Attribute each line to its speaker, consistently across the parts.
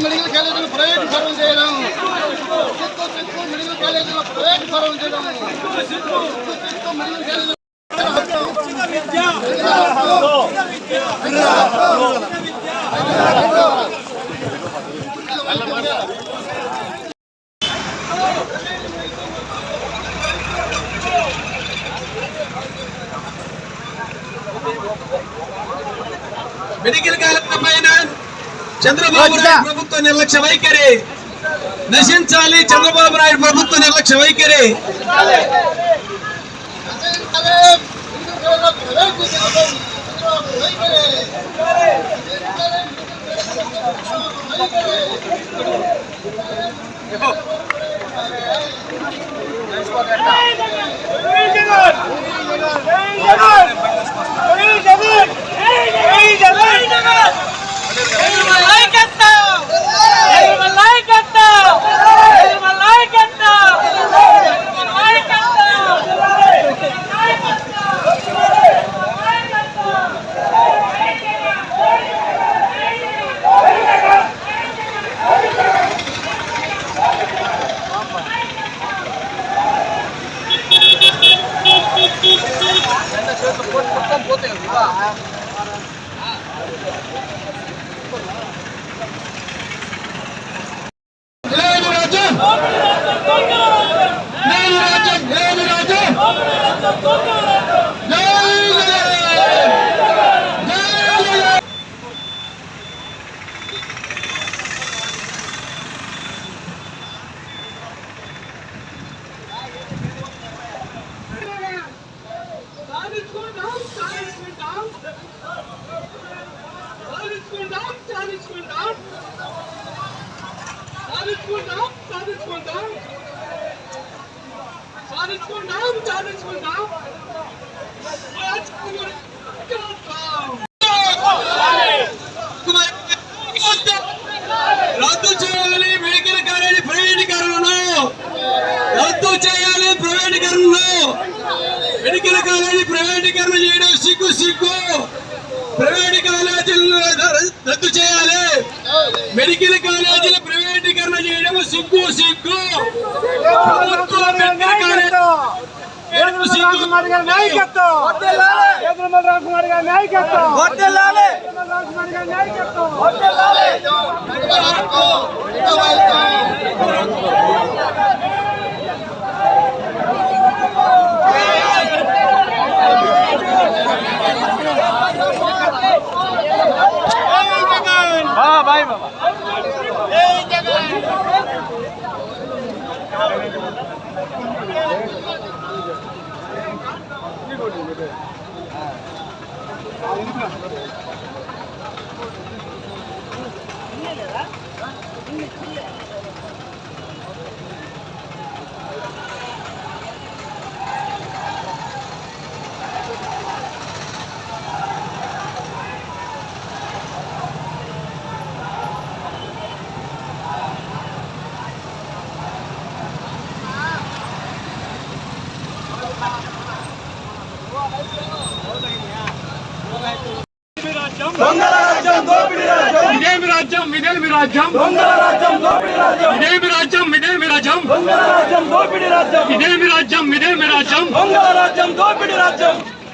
Speaker 1: Medical కాలేజీలు private ఫరం చేయడం, medical కాలేజీలో ప్రైవేట్ ఫరం చేయడం, మెడికల్ కాలేజీ
Speaker 2: మెడికల్ కాలేజీల పైన చంద్రబాబు నాయుడు ప్రభుత్వ నిర్లక్ష్య వైఖరి నశించాలి. చంద్రబాబు నాయుడు ప్రభుత్వ నిర్లక్ష్య వైఖరి రద్దు చేయాలి. మెడికల్ కాలేజీ ప్రైవేటీకరణను రద్దు చేయాలి. మెడికల్ కాలేజీ ప్రైవేటీకరణ చేయడం సిగ్గు. ప్రైవేట్ కాలేజీలను రద్దు చేయాలి. మెడికల్ కాలేజీల ప్రైవేటీకరణ చేయడం సిగ్గు.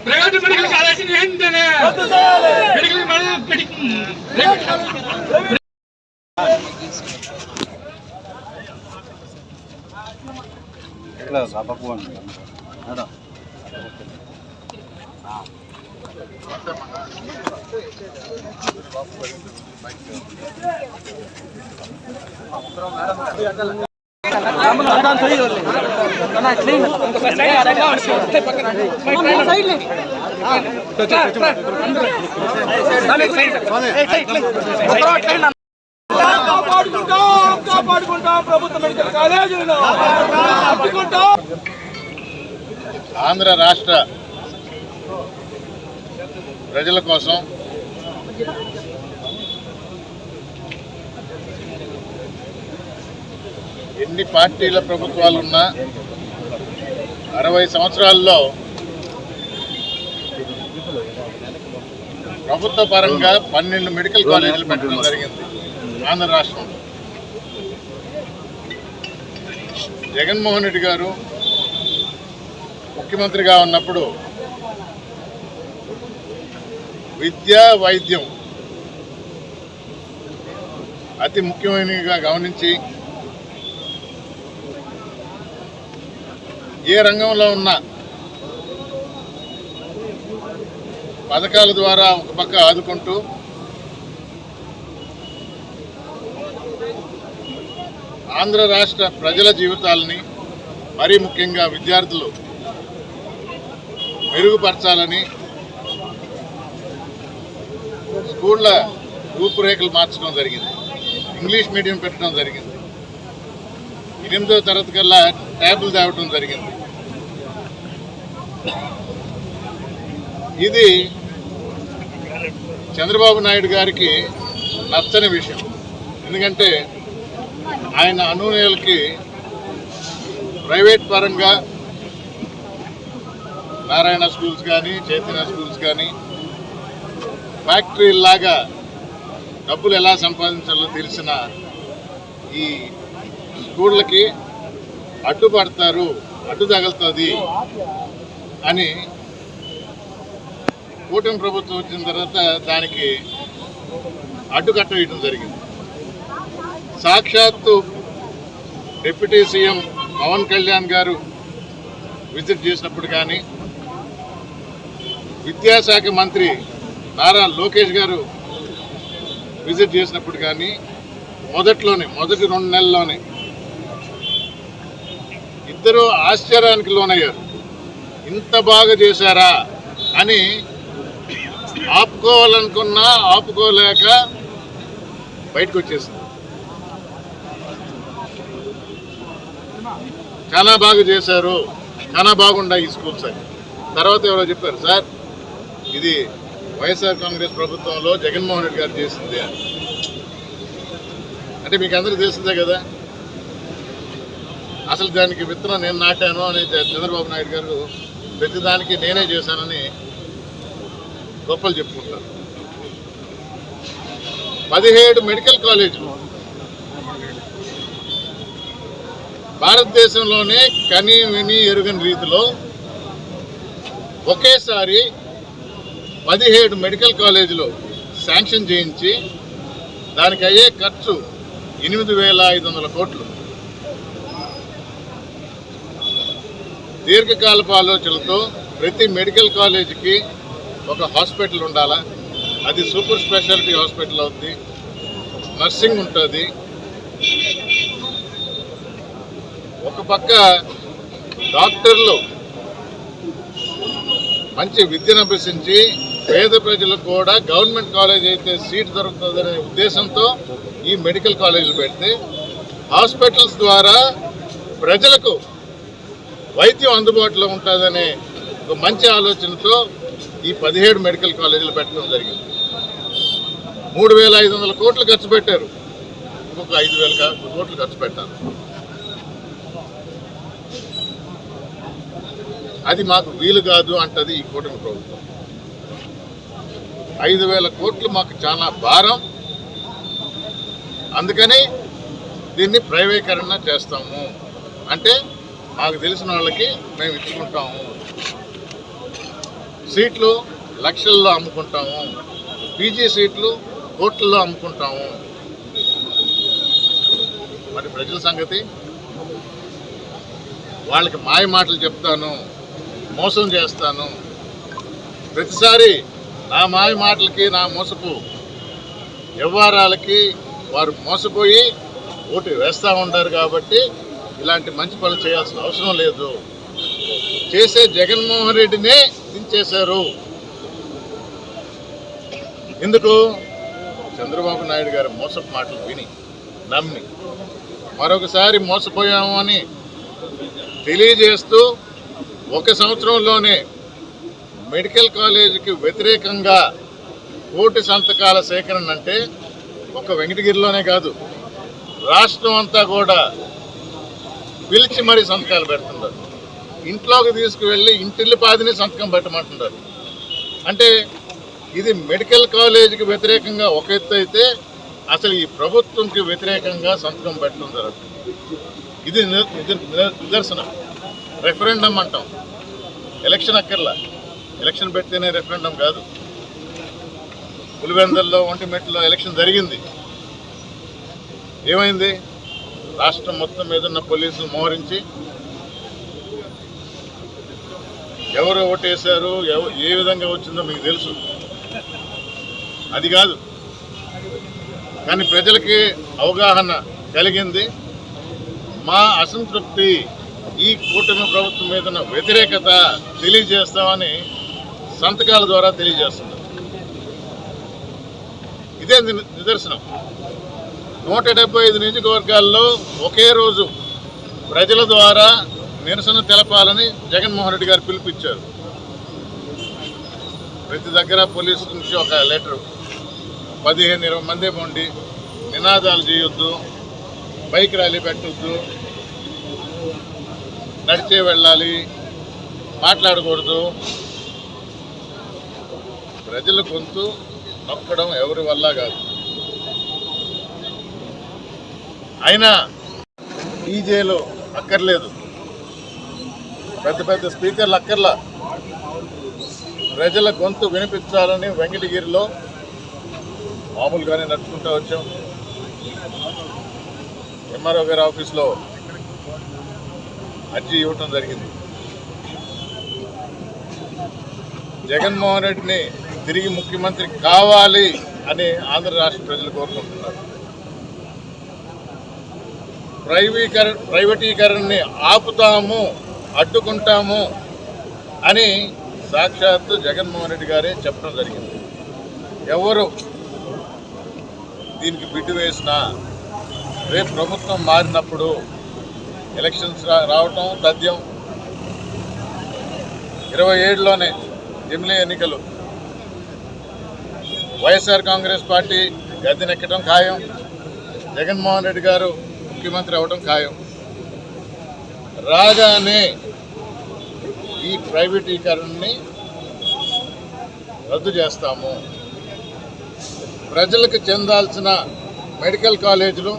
Speaker 2: ప్రైవేట్ మెడికల్ కాలేజీని వెంటనే
Speaker 3: ఆంధ్ర రాష్ట్ర ప్రజల కోసం ఎన్ని పార్టీల ప్రభుత్వాలు ఉన్నా 60 సంవత్సరాల్లో ప్రభుత్వ పరంగా 12 మెడికల్ కాలేజీలు పెట్టడం జరిగింది ఆంధ్ర రాష్ట్రంలో. జగన్మోహన్ రెడ్డి గారు ముఖ్యమంత్రిగా ఉన్నప్పుడు విద్య, వైద్యం అతి ముఖ్యమైనవిగా గమనించి ఏ రంగంలో ఉన్న పథకాల ద్వారా ఒక పక్క ఆదుకుంటూ ఆంధ్ర రాష్ట్ర ప్రజల జీవితాలని, మరీ ముఖ్యంగా విద్యార్థులు మెరుగుపరచాలని స్కూళ్ళ రూపురేఖలు మార్చడం జరిగింది. ఇంగ్లీష్ మీడియం పెట్టడం జరిగింది. 8వ తరగతి కల్లా ట్యాబ్లు తేవటం జరిగింది. ఇది చంద్రబాబు నాయుడు గారికి నచ్చని విషయం. ఎందుకంటే ఆయన అనునయులకి ప్రైవేట్ పరంగా నారాయణ స్కూల్స్ కానీ, చైతన్య స్కూల్స్ కానీ ఫ్యాక్టరీలాగా డబ్బులు ఎలా సంపాదించాలో తెలిసిన ఈ స్కూళ్ళకి అడ్డుపడతారు, అడ్డు తగులుతుంది అని కూటమి ప్రభుత్వం వచ్చిన తర్వాత దానికి అడ్డుకట్ట వేయడం జరిగింది. సాక్షాత్తు డిప్యూటీ సీఎం పవన్ కళ్యాణ్ గారు విజిట్ చేసినప్పుడు కానీ, విద్యాశాఖ మంత్రి నారా లోకేష్ గారు విజిట్ చేసినప్పుడు కానీ మొదటి 2 నెలల్లోనే ఇద్దరు ఆశ్చర్యానికి లోనయ్యారు. ఇంత బాగా చేశారా అని ఆపుకోవాలనుకున్నా ఆపుకోలేక బయటకు వచ్చేసింది. చాలా బాగా చేశారు, చాలా బాగుండాయి ఈ స్కూల్స్ అని. తర్వాత ఎవరో చెప్పారు, సార్ ఇది వైఎస్ఆర్ కాంగ్రెస్ ప్రభుత్వంలో జగన్మోహన్ రెడ్డి గారు చేసింది అని. అంటే మీకు అందరికీ తెలిసిందే కదా. అసలు దానికి విత్తనం నేను నాటాను అని చంద్రబాబు నాయుడు గారు ప్రతిదానికి నేనే చేశానని గొప్పలు చెప్పుకుంటారు. 17 మెడికల్ కాలేజీలు భారతదేశంలోనే కని విని ఎరుగని రీతిలో ఒకేసారి 17 మెడికల్ కాలేజీలు శాంక్షన్ చేయించి దానికి అయ్యే ఖర్చు 8,500 కోట్లు. దీర్ఘకాలపు ఆలోచనలతో ప్రతి మెడికల్ కాలేజీకి ఒక హాస్పిటల్ ఉండాలా, అది సూపర్ స్పెషాలిటీ హాస్పిటల్ అవుతుంది, నర్సింగ్ ఉంటుంది. ఒక పక్క డాక్టర్లు మంచి విద్యను అభ్యసించి పేద ప్రజలకు కూడా గవర్నమెంట్ కాలేజ్ అయితే సీట్ దొరుకుతుందనే ఉద్దేశంతో ఈ మెడికల్ కాలేజీలు పెడితే, హాస్పిటల్స్ ద్వారా ప్రజలకు వైద్యం అందుబాటులో ఉంటుందనే ఒక మంచి ఆలోచనతో ఈ 17 మెడికల్ కాలేజీలు పెట్టడం జరిగింది. 3,500 కోట్లు ఖర్చు పెట్టారు. ఇంకొక 5,000 కోట్లు ఖర్చు పెట్టారు. అది మాకు వీలు కాదు అంటది ఈ కూటమి ప్రభుత్వం. 5,000 కోట్లు మాకు చాలా భారం, అందుకని దీన్ని ప్రైవేటీకరణ చేస్తాము అంటే మాకు తెలిసిన వాళ్ళకి మేము ఇచ్చుకుంటాము, సీట్లు లక్షల్లో అమ్ముకుంటాము, పీజీ సీట్లు కోట్లలో అమ్ముకుంటాము. మరి ప్రజల సంగతి? వాళ్ళకి మాయ మాటలు చెప్తాను, మోసం చేస్తాను. ప్రతిసారి నా మాయ మాటలకి, నా మోసపు వ్యవహారాలకి వారు మోసపోయి ఓటు వేస్తూ ఉంటారు. కాబట్టి ఇలాంటి మంచి పనులు చేయాల్సిన అవసరం లేదు. చేసే జగన్మోహన్ రెడ్డినే దించేశారు. ఎందుకు? చంద్రబాబు నాయుడు గారి మోసపు మాటలు విని నమ్మి మరొకసారి మోసపోయాము అని తెలియజేస్తూ 1 సంవత్సరంలోనే మెడికల్ కాలేజీకి వ్యతిరేకంగా 1,000 సంతకాల సేకరణ అంటే ఒక వెంకటగిరిలోనే కాదు, రాష్ట్రం అంతా కూడా పిలిచి మరీ సంతకాలు పెడుతున్నారు. ఇంట్లోకి తీసుకువెళ్ళి ఇంటిల్లి పాదిని సంతకం పెట్టమంటున్నారు. అంటే ఇది మెడికల్ కాలేజీకి వ్యతిరేకంగా ఒక ఎత్తు అయితే అసలు ఈ ప్రభుత్వంకి వ్యతిరేకంగా సంతకం పెట్టడం జరుగుతుంది. ఇది నిదర్శనం. రెఫరెండం అంటాం, ఎలక్షన్ అక్కర్లా, ఎలక్షన్ పెడితేనే రెఫరెండం కాదు. పులివెందల్లో ఒంటిమెట్లో ఎలక్షన్ జరిగింది. ఏమైంది? రాష్ట్రం మొత్తం మీద ఉన్న పోలీసులు మోహరించి ఎవరు ఓటేశారు, ఏ విధంగా వచ్చిందో మీకు తెలుసు. అది కాదు, కానీ ప్రజలకి అవగాహన కలిగింది. మా అసంతృప్తి, ఈ కూటమి ప్రభుత్వం మీద ఉన్న వ్యతిరేకత తెలియజేస్తామని సంతకాల ద్వారా తెలియజేస్తున్నారు. ఇదే నిదర్శనం. 175 నియోజకవర్గాల్లో ఒకే రోజు ప్రజల ద్వారా నిరసన తెలపాలని జగన్మోహన్ రెడ్డి గారు పిలుపుచ్చారు. ప్రతి దగ్గర పోలీసు నుంచి ఒక లెటరు, 15-20 మంది ఉండి నినాదాలు చేయొద్దు, బైక్ ర్యాలీ పెట్టొద్దు, నడిచే వెళ్ళాలి, మాట్లాడకూడదు. ప్రజల గొంతు నొక్కడం ఎవరి వల్ల కాదు. అయినా డీజేలు అక్కర్లేదు, పెద్ద పెద్ద స్పీకర్లు అక్కర్లా. ప్రజల గొంతు వినిపించాలని వెంకటగిరిలో మామూలుగానే నడుచుకుంటూ వచ్చాం. ఎంఆర్ఓ గారి ఆఫీస్లో అర్జీ ఇవ్వటం జరిగింది. జగన్మోహన్ రెడ్డిని తిరిగి ముఖ్యమంత్రి కావాలి అని ఆంధ్ర రాష్ట్ర ప్రజలు కోరుకుంటున్నారు. ప్రైవేటీకరణని ఆపుతాము, అడ్డుకుంటాము అని సాక్షాత్తు జగన్మోహన్ రెడ్డి గారే చెప్పడం జరిగింది. ఎవరు దీనికి బిడ్డు వేసినా రేపు ప్రభుత్వం మారినప్పుడు ఎలక్షన్స్ రావటం తథ్యం. 27లోనే ఎమ్మెల్యే ఎన్నికలు, వైఎస్ఆర్ కాంగ్రెస్ పార్టీ గద్దెనెక్కడం ఖాయం, జగన్మోహన్ రెడ్డి గారు ముఖ్యమంత్రి అవడం ఖాయం. రాగానే ఈ ప్రైవేటీకరణని రద్దు చేస్తాము. ప్రజలకు చెందాల్సిన మెడికల్ కాలేజీలు,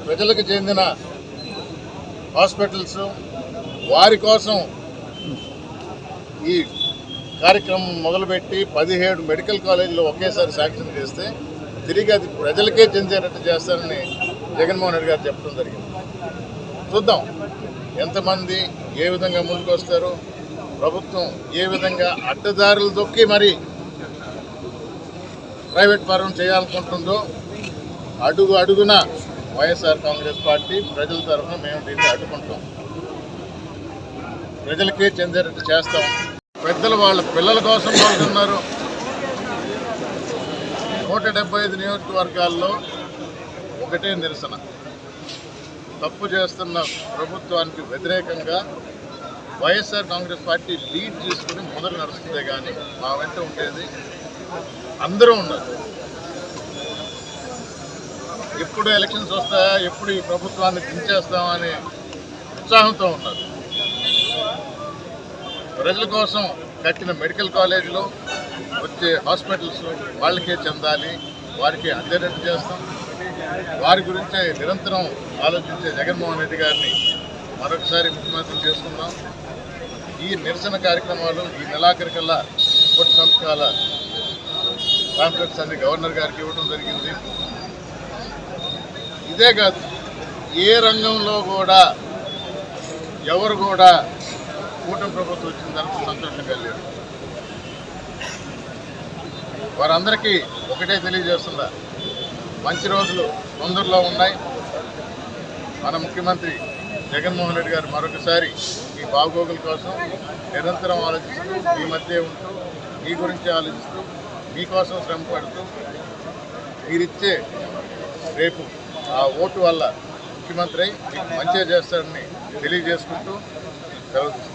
Speaker 3: ప్రజలకు చెందిన హాస్పిటల్స్, వారి కోసం ఈ కార్యక్రమం మొదలుపెట్టి 17 మెడికల్ కాలేజీలు ఒకేసారి శాంక్షన్ చేస్తే తిరిగి అది ప్రజలకే చెందేటట్టు చేస్తారని జగన్మోహన్ రెడ్డి గారు చెప్పడం జరిగింది. చూద్దాం ఎంతమంది ఏ విధంగా ముందుకు వస్తారు, ప్రభుత్వం ఏ విధంగా అడ్డదారులు దొక్కి మరి ప్రైవేట్ పరం చేయాలనుకుంటుందో. అడుగు అడుగున వైఎస్ఆర్ కాంగ్రెస్ పార్టీ ప్రజల తరఫున మేము దీన్ని అడ్డుకుంటాం, ప్రజలకే చెందేటట్టు చేస్తాం. పెద్దలు వాళ్ళ పిల్లల కోసం పాల్గొన్నారు. 175 నియోజకవర్గాల్లో ఒకటే నిరసన. తప్పు చేస్తున్న ప్రభుత్వానికి వ్యతిరేకంగా వైఎస్ఆర్ కాంగ్రెస్ పార్టీ లీడ్ తీసుకుని మొదలు నడుస్తుందే కానీ మా వెంట ఉండేది అందరూ ఉన్నారు. ఎప్పుడు ఎలక్షన్స్ వస్తాయా, ఎప్పుడు ఈ ప్రభుత్వాన్ని దించేస్తామనే ఉత్సాహంతో ఉన్నారు. ప్రజల కోసం కట్టిన మెడికల్ కాలేజీలో వచ్చే హాస్పిటల్స్ వాళ్ళకే చెందాలి, వారికి అందేటట్టు చేస్తాం. వారి గురించే నిరంతరం ఆలోచించే జగన్మోహన్ రెడ్డి గారిని మరొకసారి ముఖ్యమంత్రి చేసుకుందాం. ఈ నిరసన కార్యక్రమాలు ఈ నెలాఖరికల్లా 1 సంవత్సరాల కాంట్రాక్ట్స్ అన్ని గవర్నర్ గారికి ఇవ్వడం జరిగింది. ఇదే కాదు, ఏ రంగంలో కూడా ఎవరు కూడా కూటమి ప్రభుత్వం వచ్చిందంటే సంతోషంగా లేరు. వారందరికీ ఒకటే తెలియజేస్తుందా, మంచి రోజులు తొందరలో ఉన్నాయి. మన ముఖ్యమంత్రి జగన్మోహన్ రెడ్డి గారు మరొకసారి మీ బాగోగుల కోసం నిరంతరం ఆలోచిస్తూ, మీ మధ్య ఉంటూ, మీ గురించి ఆలోచిస్తూ, మీకోసం శ్రమ పడుతూ, మీరిచ్చే రేపు ఆ ఓటు వల్ల ముఖ్యమంత్రి అయి మీకు మంచిగా చేస్తారని తెలియజేసుకుంటూ సెలవు తీసుకుంటాం.